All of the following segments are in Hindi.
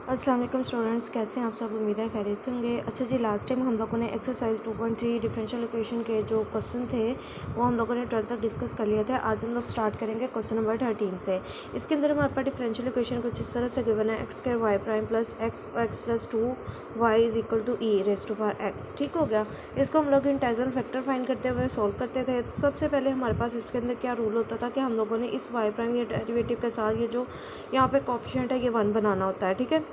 अस्सलाम वालेकुम स्टूडेंट्स, कैसे हैं आप सब। उम्मीद है खैरियत से होंगे। अच्छा जी, लास्ट टाइम हम लोगों ने एक्सरसाइज 2.3 डिफरेंशियल इक्वेशन के जो क्वेश्चन थे वो हम लोगों ने 12 तक डिस्कस कर लिए थे। आज हम लोग स्टार्ट करेंगे क्वेश्चन नंबर 13 से। इसके अंदर हमारे पास डिफरेंशियल इक्वेशन कुछ इस तरह से गिवन है, x square y prime plus x plus 2 y is equal to e raise to power x. ठीक हो गया। इसको हम लोग इंटीग्रल फैक्टर फाइंड करते हुए सोल्व करते थे। तो सबसे पहले हमारे पास इसके अंदर क्या रूल होता था कि हम लोगों ने इस वाई प्राइम या डेरिवेटिव के साथ ये जो यहाँ पे कोफिशिएंट है ये 1 बनाना होता है। ठीक है।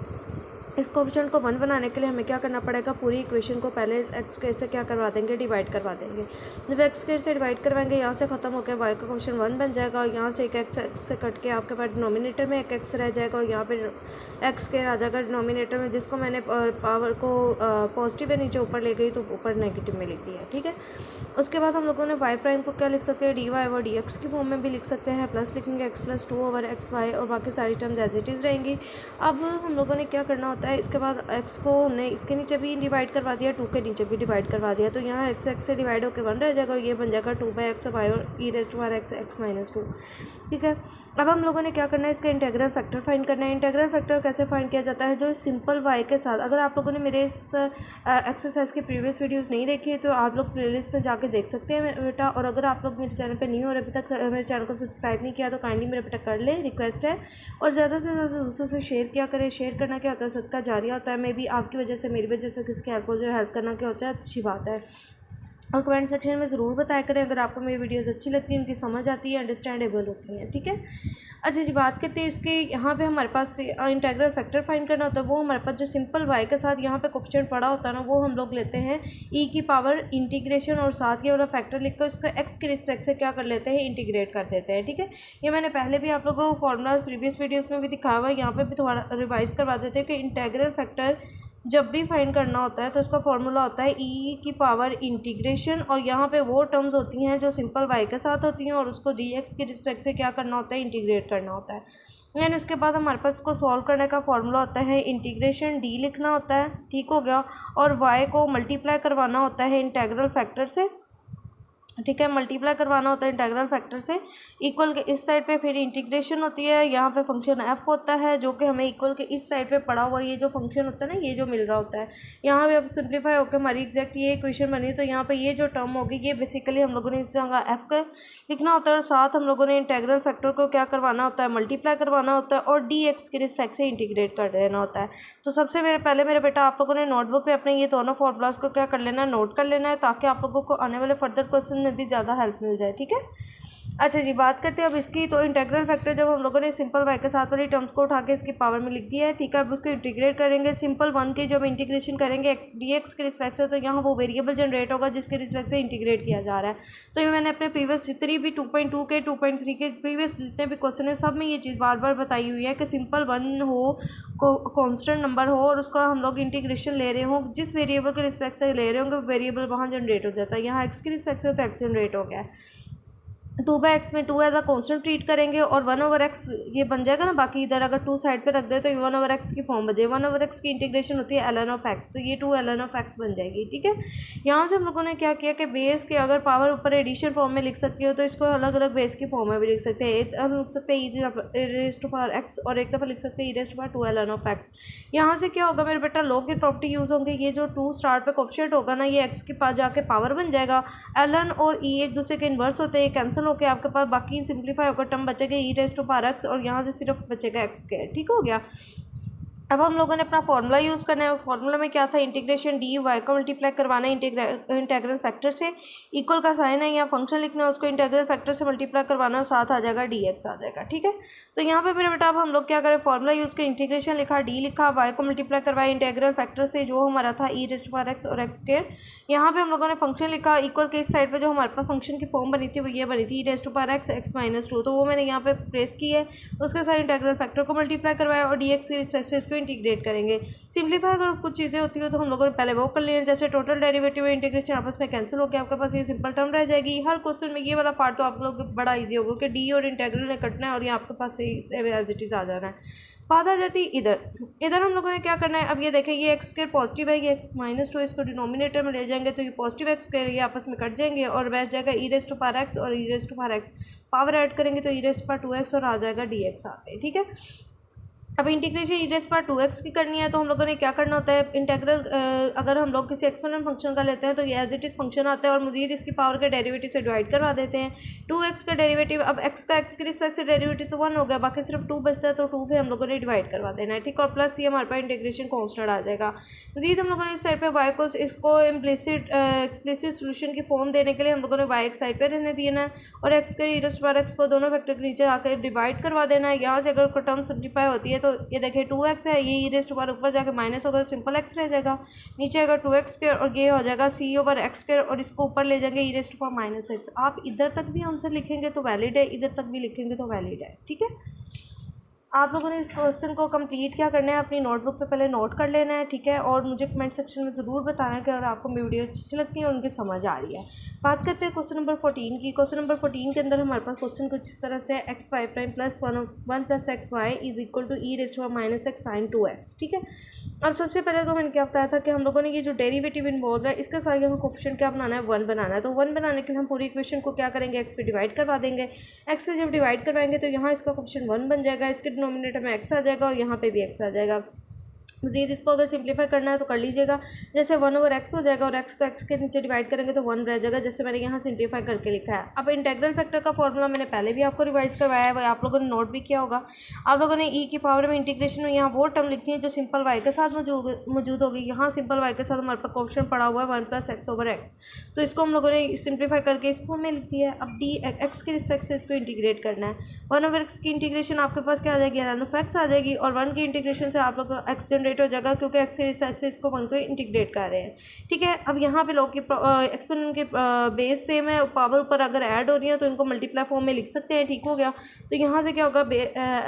इस कोफिशिएंट को 1 बनाने के लिए हमें क्या करना पड़ेगा, पूरी इक्वेशन को पहले एक्स स्क्वायर से क्या करवा देंगे, डिवाइड करवा देंगे। जब एक्स स्क्वायर से डिवाइड करवाएंगे यहाँ से खत्म होकर वाई का कोफिशिएंट 1 बन जाएगा और यहाँ से एक एक्स से कट के आपके पास डिनोमिनेटर में एक एक्स रह जाएगा और यहाँ पे एक्स स्क्वायर आ जाएगा डिनोमिनेटर में, जिसको मैंने पावर को पॉजिटिव है नीचे ऊपर ले गई तो ऊपर नेगेटिव में लिख दिया। ठीक है। उसके बाद हम लोगों ने वाई प्राइम को क्या लिख सकते हैं, डी वाई और डी एक्स की फॉर्म में भी लिख सकते हैं। प्लस लिखेंगे x plus 2 over x y और बाकी सारी टर्म्स एज इट इज़ रहेंगी। अब हम लोगों ने क्या करना होता है, इसके बाद एक्स को हमने इसके नीचे भी डिवाइड करवा दिया, 2 के नीचे भी डिवाइड करवा दिया, तो यहाँ एक्स से डिवाइड होकर 1 रह जाएगा और ये बन जाएगा 2/x वाई और e raise to power x minus 2। ठीक है। अब हम लोगों ने क्या करना है, इसका इंटीग्रल फैक्टर फाइंड करना है। इंटीग्रल फैक्टर कैसे फाइंड किया जाता है, जो सिंपल वाई के साथ, अगर आप लोगों ने मेरे इस एक्सरसाइज की प्रीवियस वीडियोस नहीं देखी है तो आप लोग प्लेलिस्ट पे जाके देख सकते हैं बेटा। और अगर आप लोग मेरे चैनल पे नहीं हो रहे, अभी तक मेरे चैनल को सब्सक्राइब नहीं किया तो काइंडली मेरे बेटा कर लें, रिक्वेस्ट है। और ज़्यादा से ज़्यादा दूसरों से शेयर किया करें। शेयर करना क्या होता है, सदका जारिया होता है। मे भी आपकी वजह से, मेरी वजह से किसकी हेल्प करना क्या होता है, अच्छी बात है। और कमेंट सेक्शन में ज़रूर बताया करें अगर आपको मेरी वीडियोस अच्छी लगती हैं, उनकी समझ आती है, अंडरस्टैंडेबल होती हैं। ठीक है। अच्छा जी, बात करते हैं इसके। यहाँ पे हमारे पास इंटीग्रल फैक्टर फाइंड करना होता है। वो हमारे पास जो सिंपल वाई के साथ यहाँ पे कोफिशिएंट पड़ा होता है ना, वो हम लोग लेते हैं ई की पावर इंटीग्रेशन और साथ ये वाला फैक्टर लिख कर उसको एक्स के रिस्पेक्ट से क्या कर लेते हैं, इंटीग्रेट कर देते हैं। ठीक है। ये मैंने पहले भी आप लोगों को फॉर्मूला प्रीवियस वीडियोज़ में भी दिखाया हुआ है, यहाँ पर भी थोड़ा रिवाइज करवा देते हैं कि इंटीग्रल फैक्टर जब भी फाइंड करना होता है तो इसका फॉर्मूला होता है ई की पावर इंटीग्रेशन, और यहाँ पे वो टर्म्स होती हैं जो सिंपल वाई के साथ होती हैं और उसको डी एक्स के रिस्पेक्ट से क्या करना होता है, इंटीग्रेट करना होता है। यानी उसके बाद हमारे पास इसको सॉल्व करने का फॉर्मूला होता है इंटीग्रेशन डी लिखना होता है। ठीक हो गया। और वाई को मल्टीप्लाई करवाना होता है इंटीग्रल फैक्टर से। ठीक है। मल्टीप्लाई करवाना होता है इंटीग्रल फैक्टर से। इक्वल के इस साइड पे फिर इंटीग्रेशन होती है, यहाँ पे फंक्शन एफ होता है जो कि हमें इक्वल के इस साइड पे पड़ा हुआ ये जो फंक्शन होता है ना, ये जो मिल रहा होता है। यहाँ पे अब सिंप्लीफाई होकर हमारी एग्जैक्ट ये इक्वेशन बनी, तो यहाँ पे ये जो टर्म होगी ये बेसिकली हम लोगों ने इस जगह एफ का लिखना होता है और साथ हम लोगों ने इंटीग्रल फैक्टर को क्या करवाना होता है, मल्टीप्लाई करवाना होता है और डी एक्स के रिस्पेक्ट से इंटीग्रेट कर देना होता है। तो सबसे पहले मेरे बेटा आप लोगों ने नोटबुक पे अपने ये दोनों फॉर्मूलाज को क्या कर लेना है, नोट कर लेना है, ताकि आप लोगों को आने वाले फर्दर क्वेश्चन में भी ज़्यादा हेल्प मिल जाए। ठीक है। अच्छा जी, बात करते हैं अब इसकी। तो इंटीग्रल फैक्टर जब हम लोगों ने सिंपल वाई के साथ वाली टर्म्स को उठा के इसकी पावर में लिख दिया है। ठीक है। अब उसको इंटीग्रेट करेंगे। सिंपल 1 के जब इंटीग्रेशन करेंगे एक्स डी एक्स के रिस्पेक्ट से, तो यहाँ वो वेरिएबल जनरेट होगा जिसके रिस्पेक्ट से इंटीग्रेट किया जा रहा है। तो ये मैंने अपने प्रीवियस जितनी भी 2.2 के 2.3 के प्रीवियस जितने भी क्वेश्चन है सब में ये चीज़ बार बार बताई हुई है कि सिंपल 1 हो, कॉन्स्टेंट नंबर हो और उसका हम लोग इंटीग्रेशन ले रहे हों, जिस वेरिएबल के रिस्पेक्ट से ले रहे होंगे वेरिएबल वहाँ जनरेट हो जाता है। यहाँ एक्स के रिस्पेक्ट से तो एक्स जनरेट हो गया है। 2/x में 2 एज अ कॉन्स्टेंट ट्रीट करेंगे और 1/x ये बन जाएगा ना। बाकी इधर अगर 2 साइड पे रख दे तो ये 1/x की फॉर्म बचे। 1/x की इंटीग्रेशन होती है ln ऑफ x, तो ये 2 ln ऑफ x बन जाएगी। ठीक है। यहाँ से हम लोगों ने क्या किया कि बेस के अगर पावर ऊपर एडिशन फॉर्म में लिख सकती हो तो इसको अलग अलग बेस की फॉर्म में भी लिख सकते हैं। एक हम लिख सकते हैं e raise to power x और एक दफ़ा लिख सकते हैं e raise to power 2 ln of x। यहाँ से क्या होगा मेरे बेटा, लॉग की प्रॉपर्टी यूज़ होंगे। ये जो 2 स्टार्ट पे कोफिशिएंट होगा ना, ये x के पास जाके पावर बन जाएगा। ln और e एक दूसरे के इन्वर्स होते हैं, कैंसिल होकर आपके पास बाकी सिंप्लीफाई होकर टर्म बचेगा ई रेज टू पावर एक्स और यहाँ से सिर्फ बचेगा एक्स स्क्वायर। ठीक हो गया। अब हम लोगों ने अपना फॉर्मूला यूज़ करना है। फॉर्मूला में क्या था, इंटीग्रेशन डी वाई को मल्टीप्लाई करवाना है इंटीग्रल फैक्टर से। इक्वल का साइन है, यहाँ फंक्शन लिखना है, उसको इंटीग्रल फैक्टर से मल्टीप्लाई करवाना और साथ आ जाएगा डी एक्स आ जाएगा। ठीक है। तो यहाँ पे मेरे बेटा अब हम लोग क्या करें, फॉर्मूला यूज़ कर इंटीग्रेशन लिखा, डी लिखा, वाई को मल्टीप्लाई करवाया इंटीग्रल फैक्टर से जो हमारा था ई रेज टू पावर एक्स और एक्स स्क्वायर। यहाँ पे हम लोगों ने फंक्शन लिखा, इक्वल के इस साइड पर जो हमारे पास फंक्शन की फॉर्म बनी थी वो ये बनी थी e raise to power x x minus 2, तो वो मैंने यहाँ पे प्रेस की है। उसके साथ इंटीग्रल फैक्टर को मल्टीप्लाई करवाया और डी एक्स के रिस्पेक्ट से इसको इंटीग्रेट करेंगे। सिंप्लीफाई अगर कुछ चीज़ें होती हो तो हम लोगों ने पहले वो कर लिया, जैसे टोटल डेरिवेटिव इंटीग्रेशन आपस में कैंसिल होकर आपके पास ये सिंपल टर्म रह जाएगी। हर क्वेश्चन में ये वाला पार्ट तो आप लोग बड़ा इजी होगा कि डी और इंटीग्रल ने कटना है और ये आपके पास एज इट इज़ आ जाना है। बात आ जाती है इधर हम लोगों ने क्या करना है। अब ये देखें, ये एक्स स्क्वायर पॉजिटिव है, ये एक्स माइनस 2 इसको डिनोमिनेटर में ले जाएंगे तो ये पॉजिटिव एक्स स्क्वायर ये आपस में कट जाएंगे और बैठ जाएगा e raise to power x और e raise to power x. Power add करेंगे तो ई रेज टू पावर 2x और आ जाएगा डी एक्स आगे। ठीक है। अब इंटीग्रेशन ई रेज़ पावर 2x की करनी है तो हम लोगों ने क्या करना होता है, इंटीग्रल अगर हम लोग किसी एक्सपोनेंट फंक्शन का लेते हैं तो ये एज इट इज़ फंक्शन आता है और मजीद इसकी पावर के डेरिवेटिव से डिवाइड करवा देते हैं। 2x का डेरिवेटिव, अब x का x के रिस्पेक्ट से डेरिवेटिव तो 1 हो गया, बाकी सिर्फ 2 बचता है तो 2 पे हम लोगों ने डिवाइड करवा देना है, ठीक। और प्लस ये हमारे पास इंटीग्रेशन कॉन्स्टेंट आ जाएगा। मजीद हम लोगों ने इस साइड पर y को इसको एक्सप्लिसिट सोल्यूशन की फॉर्म देने के लिए हम लोगों ने y एक साइड पर रहने देना है और x के ई रेज़ पावर x को दोनों फैक्टर के नीचे आकर डिवाइड करवा देना है। यहाँ से अगर कोई टर्म सिम्प्लीफाई होती है तो ये देखिए 2x है, ये ई रेज़ टू पावर ऊपर जाके माइनस होगा तो सिंपल x रह जाएगा, नीचे अगर 2x स्क्वायर और ये हो जाएगा c/x स्क्वायर और इसको ऊपर ले जाएंगे e raise to power -x। आप इधर तक भी आंसर लिखेंगे तो वैलिड है, इधर तक भी लिखेंगे तो वैलिड है, ठीक है। आप लोगों ने इस क्वेश्चन को कंप्लीट क्या करना है, अपनी नोटबुक पे पहले नोट कर लेना है, ठीक है। और मुझे कमेंट सेक्शन में ज़रूर बताना है कि अगर आपको मेरी वीडियो अच्छी लगती है और उनकी समझ आ रही है। बात करते हैं क्वेश्चन नंबर 14 की। क्वेश्चन नंबर 14 के अंदर हमारे पास क्वेश्चन कुछ इस तरह से है, x5 prime plus 1 plus XY is equal to e raise to power -x sine 2x, ठीक है। अब सबसे पहले तो मैंने क्या बताया था कि हम लोगों ने ये जो डेरिवेटिव इन्वॉल्व है इसका सारे हमें कोफिशिएंट क्या बनाना है, 1 बनाना है। तो 1 बनाने के लिए हम पूरी इक्वेशन को क्या करेंगे, x पे डिवाइड करवा देंगे। x पे जब डिवाइड करवाएंगे तो यहाँ इसका कोफिशिएंट 1 बन जाएगा, इसके डिनोमिनेटर में x आ जाएगा और यहाँ पे भी x आ जाएगा। मज़ीद इसको अगर सिंप्लीफाई करना है तो कर लीजिएगा, जैसे 1/x हो जाएगा और x को x के नीचे डिवाइड करेंगे तो 1 रह जाएगा, जैसे मैंने यहाँ सिंप्लीफाई करके लिखा है। अब इंटीग्रल फैक्टर का फॉर्मूला मैंने पहले भी आपको रिवाइज करवाया है, वह आप लोगों ने नोट भी किया होगा। आप लोगों ने ई की पावर में इंटीग्रेशन में यहाँ वो टर्म लिखनी है जो सिंपल y के साथ मौजूद होगी। यहाँ सिंपल y के साथ हमारे पास कोफिशिएंट पड़ा हुआ है 1 + x/x, तो इसको हम लोगों ने सिंप्लीफाई करके इस फॉर्म में लिख दिया है। अब x के रिस्पेक्ट से इसको इंटीग्रेट करना है। 1/x की इंटीग्रेशन आपके पास क्या आ जाएगी, ln(x) आ जाएगी और 1 की इंटीग्रेशन से आप लोग का x जनरेट हो जाएगा क्योंकि x के रिस्पेक्ट से इसको 1 को इंटीग्रेट कर रहे हैं, ठीक है। अब यहाँ पे लोग की एक्सपोनेंट के बेस सेम है, पावर ऊपर अगर ऐड हो रही है तो इनको मल्टीप्लाई फॉर्म में लिख सकते हैं, ठीक हो गया। तो यहाँ से क्या होगा,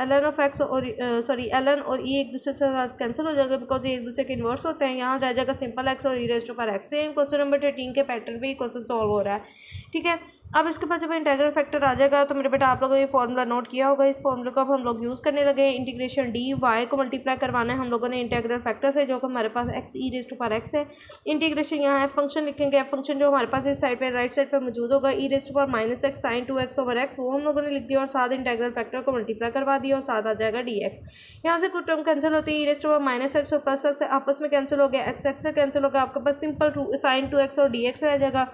ln(x) और ln और e एक दूसरे से साथ कैंसिल हो जाएगा बिकॉज ये एक दूसरे के इन्वर्स होते हैं। यहाँ रह जाएगा सिंपल x और e raise to power x। Same question number 13 के पैटर्न पे ही क्वेश्चन सॉल्व हो रहा है, ठीक है। अब इसके बाद जब इंटीग्रल फैक्टर आ जाएगा तो मेरे बेटा आप लोगों ने फॉर्मूला नोट किया होगा, इस फॉर्मूला को अब हम लोग यूज़ करने लगे हैं। इंटीग्रेशन डी वाई को मल्टीप्लाई करवाना है हम लोगों ने इंटीग्रल फैक्टर से, जो कि हमारे पास x e raise to power x है। इंटीग्रेशन यहाँ एफ फंक्शन लिखेंगे, एफ फंक्शन जो हमारे पास इस साइड पे राइट साइड पे मौजूद होगा e raise to power -x sine 2x/x, वो हम लोगों ने लिख दिया और साथ इंटीग्रल फैक्टर को मल्टीप्लाई करवा दिया और साथ आ जाएगा dx। यहाँ से कुछ टर्म कैंसिल होती है, e raise to power -x और प्लस x से आपस में कैंसिल हो गया, x से कैंसिल हो गया, आपके पास सिंपल साइन 2x और dx रह जाएगा।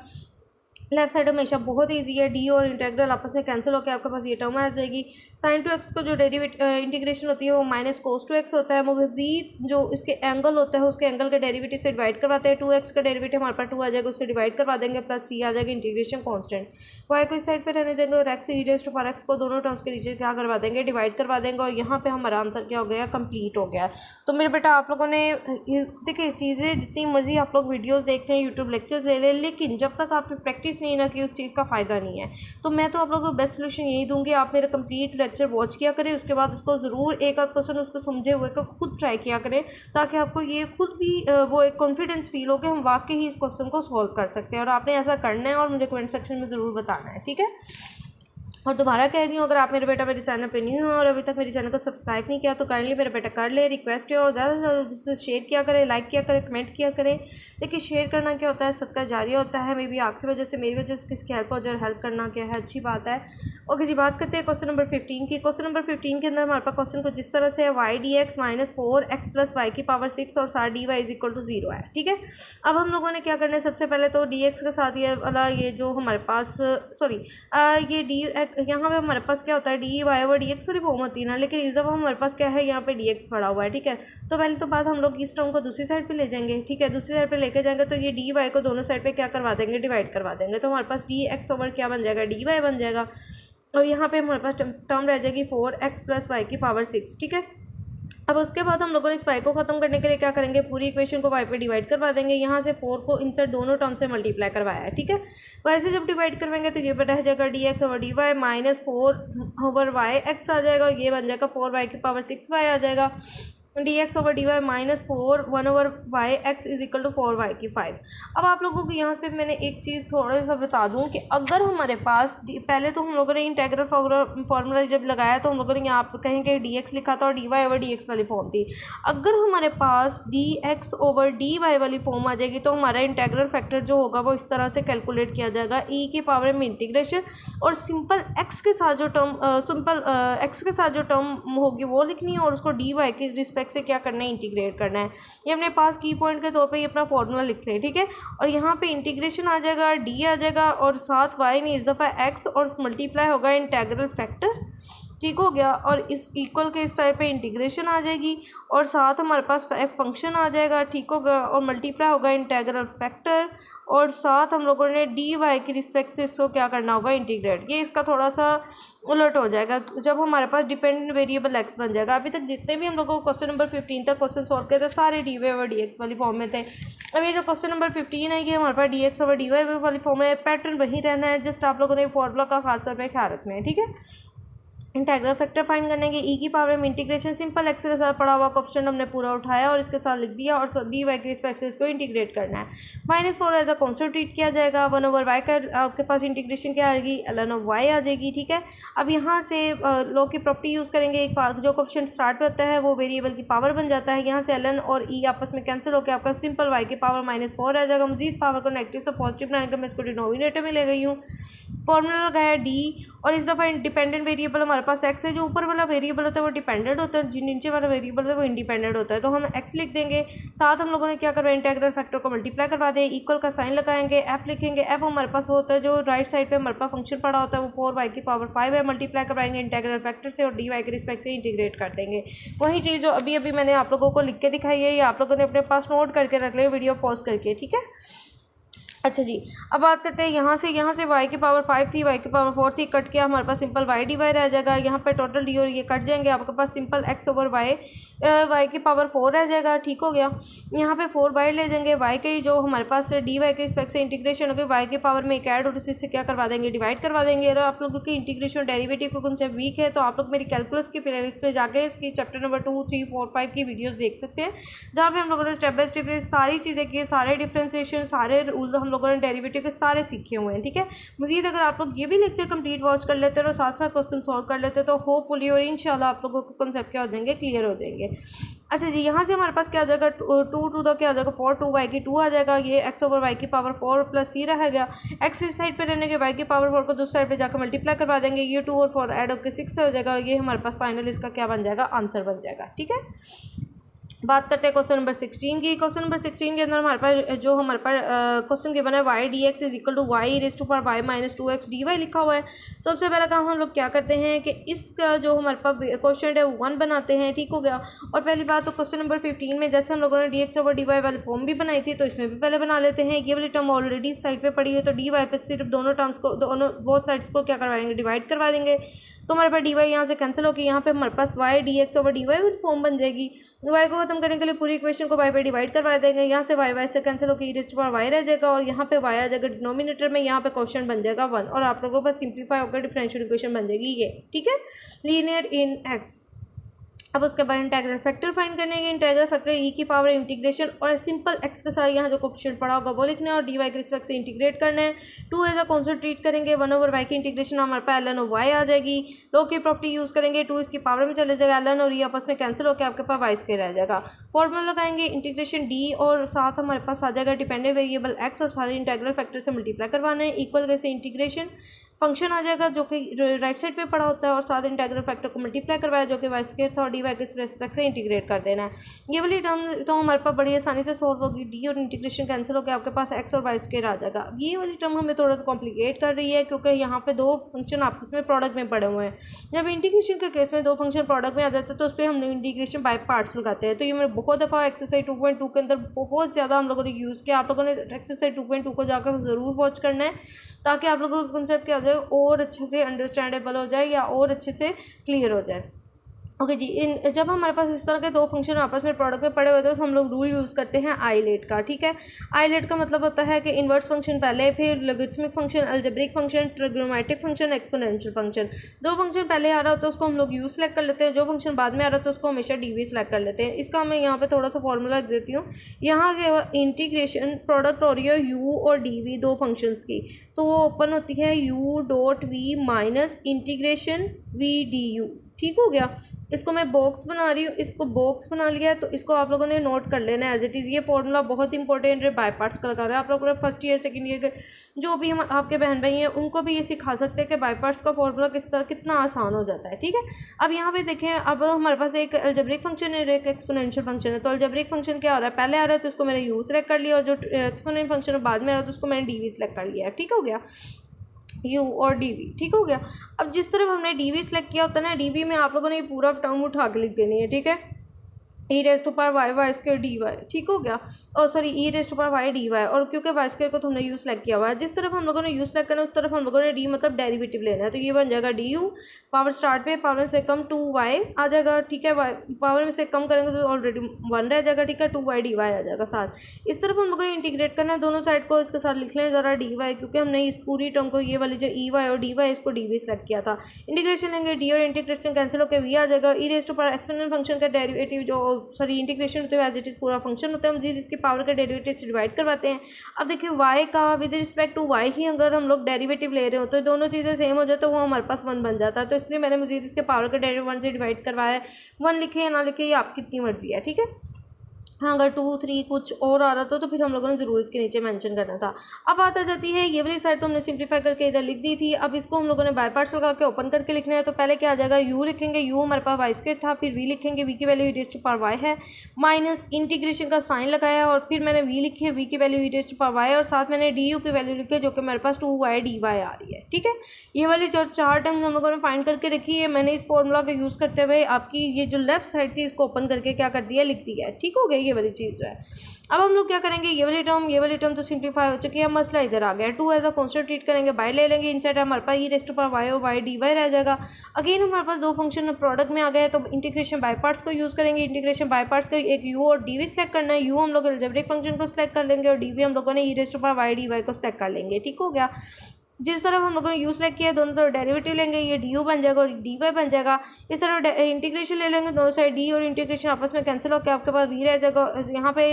लेफ्ट साइड हमेशा बहुत ईजी है, डी और इंटीग्रल आपस में कैंसिल होकर आपके पास ये टर्म आ जाएगी। साइन 2x को जो इंटीग्रेशन होती है वो -cos 2x होता है। मज़ीद जो इसके एंगल होता है उसके एंगल के डेरिवेटिव से डिवाइड करवाते हैं। 2x का डेरिवेटिव हमारे पास 2 आ जाएगा, उससे डिवाइड करवा देंगे, प्लस c आ जाएगा इंटीग्रेशन कांस्टेंट। y को इस साइड पे रहने देंगे और x e raise to power x को दोनों टर्म्स के नीचे क्या करवा देंगे, डिवाइड करवा देंगे और यहाँ पे हमारा आंसर क्या हो गया, कंप्लीट हो गया। तो मेरे बेटा आप लोगों ने देखिए चीज़ें जितनी मर्जी आप लोग वीडियोज़ देखते हैं, यूट्यूब लेक्चर्स ले लें, लेकिन जब तक आपने प्रैक्टिस नहीं ना की उस चीज़ का फ़ायदा नहीं है। तो मैं तो आप लोगों को बेस्ट सोल्यूशन यही दूंगी, आप मेरा कंप्लीट लेक्चर वॉच किया करें, उसके बाद उसको ज़रूर एक आध क्वेश्चन उसको समझे हुए को खुद ट्राई किया करें, ताकि आपको ये खुद भी वो एक कॉन्फिडेंस फील हो कि हम वाकई ही इस क्वेश्चन को सॉल्व कर सकते हैं। और आपने ऐसा करना है और मुझे कमेंट सेक्शन में ज़रूर बताना है, ठीक है। और दोबारा कह रही हूँ, अगर आप मेरे बेटा मेरे चैनल पे न्यू हो और अभी तक मेरे चैनल को सब्सक्राइब नहीं किया तो काइंडली मेरा बेटा कर ले, रिक्वेस्ट है। और ज़्यादा से ज़्यादा दूसरे शेयर किया करें, लाइक किया करें, कमेंट किया करें। देखिए शेयर करना क्या होता है, सदका जारी होता है। मे बी आपकी वजह से मेरी वजह से किसकी हेल्प हो जाए, हेल्प करना क्या है, अच्छी बात है। ओके जी, बात करते हैं क्वेश्चन नंबर 15 की। क्वेश्चन नंबर 15 के अंदर हमारे पास क्वेश्चन कुछ जिस तरह से है, y dx -4x + y की पावर 6 और साथ dy = 0 है, ठीक है। अब हम लोगों ने क्या करना है, सबसे पहले तो dx के साथ ये वाला ये जो हमारे पास ये डी यहाँ पे हमारे पास क्या होता है dy/dx वाली फॉर्म होती है ना, लेकिन इस दफ़ा हमारे पास क्या है, यहाँ पे dx पड़ा हुआ है, ठीक है। तो पहले तो बात हम लोग इस टर्म को दूसरी साइड पे ले जाएंगे, ठीक है। दूसरी साइड पे लेके जाएंगे तो ये dy को दोनों साइड पे क्या करवा देंगे, डिवाइड करवा देंगे। तो हमारे पास dx क्या बन जाएगा, dy बन जाएगा। और यहाँ पे हमारे पास टर्म रह जाएगी 4x + y की पावर 6, ठीक है। अब उसके बाद हम लोगों ने इस y को ख़त्म करने के लिए क्या करेंगे, पूरी इक्वेशन को y पे डिवाइड करवा देंगे। यहाँ से 4 को इनसाइड दोनों टर्म से मल्टीप्लाई करवाया है, ठीक है। वैसे जब डिवाइड करवाएंगे तो ये रह जाएगा dx/dy -4/y x आ जाएगा और ये बन जाएगा 4y की पावर 6y आ जाएगा। D x over d y -4 1/y x is equal to 4y⁵। अब आप लोगों को यहाँ पे मैंने एक चीज़ थोड़ा सा बता दूँ कि अगर हमारे पास पहले तो हम लोगों ने इंटेग्रल फार्मूला जब लगाया तो हम लोगों ने यहाँ पर कहेंगे डी एक्स लिखा था और d y over d x वाली फॉर्म थी। अगर हमारे पास d x over d y वाली फॉर्म आ जाएगी तो हमारा इंटेग्रल फैक्टर जो होगा वो इस तरह से कैलकुलेट किया जाएगा, ई की पावर में इंटीग्रेशन और सिंपल एक्स के साथ जो टर्म होगी वो लिखनी है और उसको डी वाई के रिस्पेक्ट से क्या करना है, इंटीग्रेट करना है। ये अपने पास की पॉइंट के तौर पे ये अपना फॉर्मूला लिख लें, ठीक है। और यहाँ पे इंटीग्रेशन आ जाएगा, डी आ जाएगा और साथ वाई में इस दफ़ा एक्स और मल्टीप्लाई होगा इंटेग्रल फैक्टर, ठीक हो गया। और इस इक्वल के इस साइड पे इंटीग्रेशन आ जाएगी और साथ हमारे पास फंक्शन आ जाएगा, ठीक हो गया। और मल्टीप्लाई होगा इंटेग्रल फैक्टर और साथ हम लोगों ने डी वाई की रिस्पेक्ट से इसको क्या करना होगा, इंटीग्रेट। ये इसका थोड़ा सा उलट हो जाएगा जब हमारे पास डिपेंडेंट वेरिएबल एक्स बन जाएगा। अभी तक जितने भी हम लोगों को क्वेश्चन नंबर 15 तक क्वेश्चन सॉल्व किए थे सारे d y over d x वाली फॉर्म में थे। अब ये जो क्वेश्चन नंबर 15 है ये हमारे पास d x over d y वाली फॉर्म में, पैटर्न वही रहना है, जस्ट आप लोगों ने फॉर्मूला का खासतौर पर ख्याल रखना है, ठीक है। इंटेग्रल फैक्टर फाइंड करने के ई की पावर में इंटीग्रेशन सिंपल एक्स के साथ पड़ा हुआ क्वेश्चन हमने पूरा उठाया और इसके साथ लिख दिया और डी वाई के रिस्पेक्ट से इसको इंटीग्रेट करना है। -4 एज अ कॉन्स्टेंट ट्रीट किया जाएगा, 1/y का आपके पास इंटीग्रेशन क्या आएगी, ln y आ जाएगी, ठीक है। अब यहाँ से लॉ की प्रॉपर्टी यूज़ करेंगे, एक जो क्वेश्चन स्टार्ट पे होता है वो वेरिएबल की पावर बन जाता है। यहाँ से ln और e आपस में कैंसिल होकर आपका सिंपल y की पावर -4 आ जाएगा। मजीद पावर को नेगेटिव से पॉजिटिव बनाने का मैं इसको डिनोमिनेटर में ले गई हूँ। फॉर्मूला लगाया डी और इस दफ़ा इंडिपेंडेंट वेरिएबल हमारे पास एक्स है। जो ऊपर वाला वेरिएबल होता है वो डिपेंडेंट होता है, जो नीचे वाला वेरिएबल है वो इंडिपेंडेंट होता है। तो हम एक्स लिख देंगे, साथ हम लोगों ने क्या करवाया, इंटेग्रल फैक्टर को मल्टीप्लाई करवा दें, इक्वल का साइन लगाएंगे, एफ लिखेंगे। एफ हमारे पास होता है जो राइट साइड पे हमारे पास फंक्शन पड़ा होता है वो 4y की पावर 5 है, मल्टीप्लाई करवाएंगे इंटेग्रल फैक्टर से और डी वाई के रिस्पेक्ट से इंटीग्रेट कर देंगे। वही चीज़ जो अभी अभी मैंने आप लोगों को लिख के दिखाई है, ये आप लोगों ने अपने पास नोट करके रख ले वीडियो पॉज करके, ठीक है। अच्छा जी, अब बात करते हैं यहाँ से y की पावर 5 थी, y की पावर 4 थी, कट किया, हमारे पास सिंपल y डी वाई रह जाएगा। यहाँ पे टोटल डी और ये कट जाएंगे, आपके पास सिंपल x ओवर y की पावर 4 रह जाएगा, ठीक हो गया। यहाँ पे 4 बाहर ले जाएंगे, y के जो हमारे पास डी वाई के रिस्पेक्ट से इंटीग्रेशन होगी, y की पावर में एक ऐड और उससे क्या करवा देंगे, डिवाइड करवा देंगे। अगर आप लोगों की इंटीग्रेशन डेरिवेटिव को कॉन्सेप्ट वीक है तो आप लोग मेरी कैलकुलस की प्लेलिस्ट में जाके इसकी चैप्टर नंबर 2, 3, 4, 5 की वीडियोज़ देख सकते हैं, जहाँ पे हम लोगों ने स्टेप बाय स्टेप सारी चीज़ें की, सारे डिफ्रेंसिएशन, सारे रूल हम लोगों ने डेरिवेटिव सारे सीखे हुए हैं, ठीक है। मजीद अगर आप लोग ये भी लेक्चर कंप्लीट वॉच कर लेते हैं और साथ साथ क्वेश्चन सॉल्व कर लेते हैं तो होपफुली और इंशाल्लाह आप लोगों को कॉन्सेप्ट क्या हो जाएंगे, क्लियर हो जाएंगे। अच्छा जी, यहाँ से हमारे पास क्या आ जाएगा, 2 क्या आ जाएगा, 4 2y की 2 आ जाएगा। ये x ओवर y की पावर 4 प्लस c रह गया। x इस साइड पे रहने के y की पावर 4 को दूसरी साइड पे जाकर मल्टीप्लाई करवा देंगे, ये 2 और 4 ऐड होकर 6 हो जाएगा और ये हमारे पास फाइनल इसका क्या बन जाएगा, आंसर बन जाएगा, ठीक है। बात करते हैं क्वेश्चन नंबर 16 की। क्वेश्चन नंबर 16 के अंदर हमारे पास क्वेश्चन गिवन है y dx is equal to y raise to power y minus 2x dy लिखा हुआ है। सबसे पहला काम हम लोग क्या करते हैं कि इसका जो हमारे पास क्वेश्चन है वो 1 बनाते हैं, ठीक हो गया। और पहली बात तो क्वेश्चन नंबर 15 में जैसे हम लोगों ने dx ओवर dy वाली फॉर्म भी बनाई थी तो इसमें भी पहले बना लेते हैं। ये वाली टर्म ऑलरेडी साइड पे पड़ी है तो dy पे सिर्फ दोनों टर्म्स को, दोनों बोथ साइड्स को क्या करवाएंगे, डिवाइड करवा देंगे। तो हमारे पास डी वाई यहाँ से कैंसिल होकर यहाँ पे हमारे पास y dx ओवर dy वाली फॉर्म बन जाएगी। y को खत्म करने के लिए पूरी इक्वेशन को y पे डिवाइड करवा देंगे, यहाँ से y से कैंसिल होकर e raise to power y रह जाएगा और यहाँ पे y आ जाएगा डिनोमिनेटर में, यहाँ पे क्वेश्चन बन जाएगा 1 और आप लोगों को बस सिंप्लीफाई होकर डिफरेंशियल इक्वेशन बन जाएगी ये, ठीक है, लीनियर इन x। अब उसके बाद इंटेग्रल फैक्टर फाइंड करने के, इंटेग्रल फैक्टर ई की पावर इंटीग्रेशन और सिंपल एक्स के साथ यहाँ जो कोफिशिएंट पड़ा होगा वो लिखना है और डी वाई के रिस्पेक्ट से इंटीग्रेट करना है। 2 एज अ कॉन्स्टेंट ट्रीट करेंगे, 1 ओवर वाई की इंटीग्रेशन हमारे पास ln वाई आ जाएगी। लॉ की प्रॉपर्टी यूज़ करेंगे, 2 इसकी पावर में चले जाएगा, ln और ये आपस में कैंसिल होकर आपके पास वाई स्क्वायर रह जाएगा। फॉर्मूला लगाएंगे इंटीग्रेशन डी और साथ हमारे पास आ जाएगा डिपेंडेंट वेरिएबल एक्स और सारे इंटेग्रल फैक्टर से मल्टीप्लाई करवाना है, इक्वल कैसे इंटीग्रेशन फंक्शन आ जाएगा जो कि राइट साइड पे पड़ा होता है और साथ इंटेग्रल फैक्टर को मल्टीप्लाई करवाया जो कि वाई स्क्वायर था और डी वाई के रिस्पेक्ट से इंटीग्रेट कर देना है। ये वाली टर्म तो हमारे पास बड़ी आसानी से सॉल्व होगी, डी और इंटीग्रेशन कैंसिल होकर आपके पास एक्स और वाई स्क्वायर आ जाएगा। ये वाली टर्म हमें थोड़ा सा कॉम्प्लिकेट कर रही है क्योंकि यहाँ पे दो फंक्शन आपस में प्रोडक्ट में पड़े हुए हैं। जब इंटीग्रेशन के केस में दो फंक्शन प्रोडक्ट में आ जाते हैं तो उस पर हम इंटीग्रेशन बाय पार्ट्स लगाते हैं। तो ये मैंने बहुत दफ़ा एक्सरसाइज 2.2 के अंदर बहुत ज़्यादा हम लोगों ने यूज़ किया। आप लोगों ने एक्सरसाइज 2.2 को जाकर ज़रूर वॉच करना है ताकि आप लोगों का कंसेप्ट क्या हो जाए और अच्छे से अंडरस्टैंडेबल हो जाए या और अच्छे से क्लियर हो जाए। ओके जी, इन जब हमारे पास इस तरह के दो फंक्शन आपस में प्रोडक्ट में पड़े हुए थे तो हम लोग रूल यूज़ करते हैं आईलेट का। ठीक है, आईलेट का मतलब होता है कि इन्वर्स फंक्शन पहले, फिर logarithmic function, algebraic function, trigonometric function, exponential function. दो फंक्शन पहले आ रहा होता है उसको हम लोग यू सेलेक्ट कर लेते हैं, जो फंक्शन बाद में आ रहा होता है उसको हमेशा डी सेलेक्ट कर लेते हैं। इसका मैं यहाँ पे थोड़ा सा फॉर्मूला लिख देती हूँ। यहाँ के इंटीग्रेशन प्रोडक्ट हो रही है यू और डी दो फंक्शंस की, तो वो ओपन होती है u dot v minus integration v d u. ठीक हो गया, इसको मैं बॉक्स बना रही हूँ, इसको बॉक्स बना लिया है, तो इसको आप लोगों ने नोट कर लेना है एज इट इज़। ये फॉर्मूला बहुत इंपॉर्टेंट है, बाय पार्ट्स का लगाना है। आप लोगों ने फर्स्ट ईयर सेकंड ईयर के जो भी हम आपके बहन भाई हैं उनको भी ये सिखा सकते हैं कि बाय पार्ट्स का फॉर्मूला किस तरह कितना आसान हो जाता है। ठीक है, अब यहाँ पे देखें, अब हमारे पास एक अलजेब्रिक फंक्शन है, एक एक्सपोनेंशियल फंक्शन है। तो अलजेब्रिक फंक्शन क्या हो रहा है, पहले आ रहा है तो इसको मैंने यू सेलेक्ट कर लिया, और जो एक्सपोनेंशियल फंक्शन बाद में आ रहा है तो उसको मैंने डी सेलेक्ट कर लिया है। ठीक हो गया, यू और डी वी। ठीक हो गया, अब जिस तरफ हमने डी वी सेलेक्ट किया होता है ना, डी वी में आप लोगों ने ये पूरा टर्म उठा के लिख देनी है। ठीक है, e raise to power y y square d y. ठीक हो गया, और sorry e raise to power y d y, और क्योंकि वाई स्क्वायर को तो हमने यू सेलेक्ट किया हुआ है, जिस तरफ हम लोगों ने यू सेलेक्ट करना है उस तरफ हम लोगों ने डी मतलब डेरिवेटिव लेना है। तो ये बन जाएगा डी यू, पावर स्टार्ट पे पावर से कम 2y आ जाएगा। ठीक है, पावर में से कम करेंगे तो ऑलरेडी 1 रह जाएगा। ठीक है, 2y dy आ जाएगा साथ। इस तरफ हम लोगों ने इंटीग्रेट करना है दोनों साइड को, इसके साथ लिख लें ज़रा dy, क्योंकि हमने इस पूरी टर्म को, ये वाली जो ई वाई और डी वाई, इसको डी वी सेलेक्ट किया था। इंटीग्रेशन लेंगे, डी और इंटीग्रेशन कैंसिल होकर वी आ जाएगा। E raise to power exponential function का डेरिवेटिव जो सॉरी इंटीग्रेशन होते हैं एज इट इज पूरा फंक्शन होता है, मजीद इसकी पावर का डेरिवेटिव से डिवाइड करवाते हैं। अब देखिए y का विद रिस्पेक्ट टू y ही अगर हम लोग डेरिवेटिव ले रहे हो तो दोनों चीज़ें सेम हो जाए तो वो हमारे पास 1 बन जाता है। तो इसलिए मैंने मजीद इसके पावर का डेरिवेटिव 1 से डिवाइड करवाया है। 1 लिखे या ना लिखे ये आपकी अपनी मर्जी है। ठीक है, हाँ, अगर 2 3 कुछ और आ रहा था तो फिर हम लोगों ने ज़रूर इसके नीचे मेंशन करना था। अब बात आ जाती है, ये वाली साइड तो हमने सिंप्लीफाई करके इधर लिख दी थी। अब इसको हम लोगों ने बाय पार्ट्स लगा के ओपन करके लिखना है। तो पहले क्या आ जाएगा, यू लिखेंगे, यू हमारे पास वाई स्क्वायर था, फिर वी लिखेंगे, वी की value e raise to power y है, माइनस इंटीग्रेशन का साइन लगाया, और फिर मैंने वी लिखी है, वी की value e raise to power y, और साथ मैंने डी यू की वैल्यू लिखी है जो कि मेरे पास 2y dy आ रही है। ठीक है, ये वाली जो 4 टर्म्स हम लोगों ने फाइंड करके रखी है, मैंने इस फॉर्मूला का यूज़ करते हुए आपकी ये जो लेफ्ट साइड थी इसको ओपन करके क्या कर दिया, लिख दिया है। ठीक हो गया, ये वाली चीज़ जो है। अब हम लोग क्या करेंगे, ये वाली टर्म तो सिंप्लीफाई हो चुकी है, मसला इधर आ गया। 2 एज अ कांस्टेंट ट्रीट करेंगे, बाय ले लेंगे, इनसाइड हमारे पास e raise to power y और वाई डी वाई रह जाएगा। अगेन हमारे पास दो फंक्शन प्रोडक्ट में आ गए, तो इंटीग्रेशन बाय पार्ट्स को यूज़ करेंगे। इंटीग्रेशन बाय पार्ट्स का एक यू और डी वी सेलेक्ट करना है। यू हम लोग अलजेब्रिक फंक्शन को सिलेक्ट कर लेंगे, और डी वी हम लोगों ने e raise to power y d y को सिलेक्ट कर लेंगे। ठीक हो गया, जिस तरफ हम लोगों ने यू सेलेक्ट किया दोनों तरफ डेरिवेटिव लेंगे, ये डी यू बन जाएगा और डी वाई बन जाएगा। इस तरफ इंटीग्रेशन ले लेंगे, दोनों साइड डी और इंटीग्रेशन आपस में कैंसिल होकर आपके पास वी रह जाएगा। यहाँ पे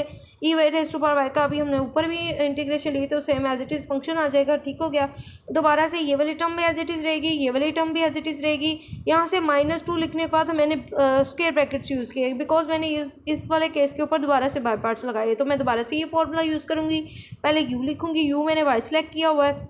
e y raise to power y का अभी हमने ऊपर भी इंटीग्रेशन ली तो same as it is function आ जाएगा। ठीक हो गया, दोबारा से ये वाली टर्म भी एज इट इज़ रहेगी, ये वाली टर्म भी एज इट इज़ रहेगी। यहाँ से -2 लिखने के बाद मैंने स्क्वायर ब्रैकेट्स यूज़ किए, बिकॉज मैंने इस वाले केस के ऊपर दोबारा से बाय पार्ट्स लगाए, तो मैं दोबारा से ये फॉर्मूला यूज़ करूँगी। पहले यू लिखूँगी, यू मैंने वाई सेलेक्ट किया हुआ है,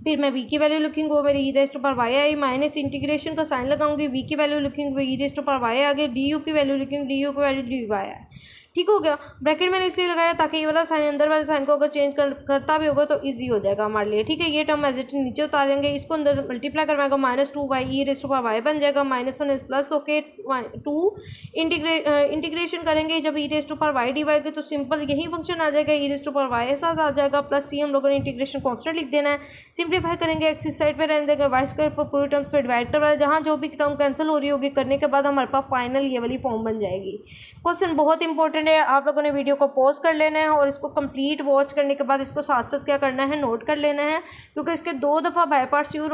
फिर मैं वी की वैल्यू लिखूँगी, वो मेरी e raise to power y I, minus integration का साइन लगाऊंगी, वी की वैल्यू लिखूँगी, वो e raise to power y आ गई, डी यू की वैल्यू लिखूँगी, डी यू की वैल्यू डी वाई है। ठीक हो गया, ब्रैकेट मैंने इसलिए लगाया ताकि ये वाला साइन अंदर वाले साइन को अगर चेंज करता भी होगा तो इजी हो जाएगा हमारे लिए। ठीक है, ये टर्म एज इट नीचे उतारेंगे, इसको अंदर मल्टीप्लाई करवाएगा, -2y e raise to power y बन जाएगा, -1 प्लस ओके 2 इंटीग्रेशन करेंगे जब e raise to power y d y के, तो सिंपल यही फंक्शन आ जाएगा, e raise to power y साथ आ जाएगा, प्लस सी हम लोगों ने इंटीग्रेशन कॉन्स्टेंट लिख देना है। सिंप्लीफाई करेंगे, एक्स इस साइड पर रहने देंगे, वाई स्क्वायर पर पूरी टर्म्स पर डिवाइड करवाया, जहाँ जो भी टर्म कैंसिल हो रही होगी करने के बाद हमारे पास फाइनल ये वाली फॉर्म बन जाएगी। क्वेश्चन बहुत इंपॉर्टेंट है, आप लोगों ने वीडियो को पॉज कर लेना है और इसको कंप्लीट वॉच करने के बाद इसको साथ साथ क्या करना है, नोट कर लेना है, क्योंकि इसके 2 दफ़ा बाय पार्ट्स यूज़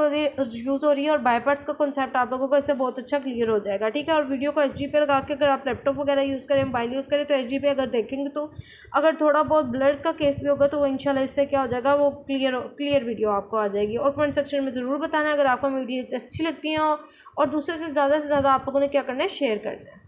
हो रही है और बाय पार्ट्स का कॉन्सेप्ट आप लोगों को इससे बहुत अच्छा क्लियर हो जाएगा। ठीक है, और वीडियो को एचडी पे लगा के अगर आप लैपटॉप वगैरह यूज़ करें, मोबाइल यूज़ करें, तो एचडी पे अगर देखेंगे तो अगर थोड़ा बहुत ब्लर का केस भी होगा तो वो इंशाल्लाह इससे क्या हो जाएगा, वो क्लियर वीडियो आपको आ जाएगी। और कमेंट सेक्शन में ज़रूर बताना अगर आपको वीडियो अच्छी लगती हैं, और दूसरे से ज़्यादा आप लोगों ने क्या करना है, शेयर करना है।